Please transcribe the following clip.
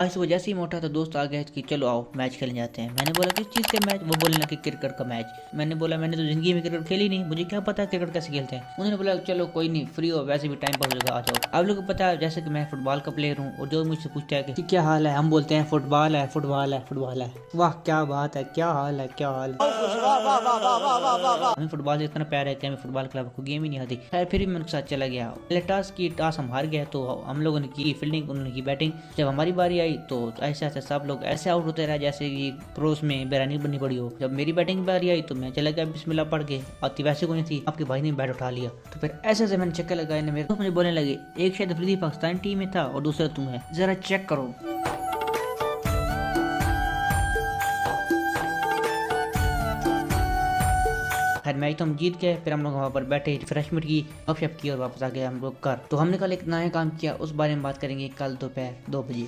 आज सुबह जैसे ही मैं उठा तो दोस्त आ गया कि चलो आओ मैच खेलने जाते हैं। मैंने बोला किस चीज़ के मैच? वो बोलने लगे क्रिकेट का मैच। मैंने बोला मैंने तो ज़िंदगी में क्रिकेट खेली नहीं, मुझे क्या पता क्रिकेट कैसे खेलते हैं। उन्होंने बोला चलो कोई नहीं, फ्री हो वैसे भी टाइम पास होगा, आ जाओ। आप लोगों को पता है जैसे कि मैं फुटबॉल का प्लेयर हूँ और जो मुझसे पूछता है कि क्या हाल है, हम बोलते हैं फुटबॉल है फुटबॉल है फुटबॉल है। वाह क्या बात है, क्या हाल है क्या हाल है। हमें फुटबॉल से इतना प्यार है कि हमें फुटबॉल क्लब को गेम ही नहीं आती। खैर फिर भी मैं उनके साथ चला गया। पहले टॉस हम हार गए तो हम लोगों ने की फील्डिंग, उन्होंने की बैटिंग। जब हमारी बारी आई तो ऐसे ऐसे सब लोग ऐसे आउट होते रहे जैसे कि पड़ोस में बिरयानी बननी पड़ी हो। जब मेरी बैटिंग की बारी आई तो मैं चला गया बिस्मिल्लाह पढ़ के, आती वैसे कोई नहीं थी, आपके भाई ने बैट उठा लिया। तो फिर ऐसे ऐसे मैंने चक्कर लगाए ना, मेरे को मुझे बोलने लगे एक शायद अफरीदी पाकिस्तान टीम में था और दूसरा तुम है, जरा चेक करो। खैर मैच तो हम जीत गए। फिर हम लोग वहाँ पर बैठे, रिफ्रेशमेंट की, गपशप की और वापस आ गए हम लोग घर। तो हमने कल एक नया काम किया, उस बारे में बात करेंगे कल दोपहर 2 बजे।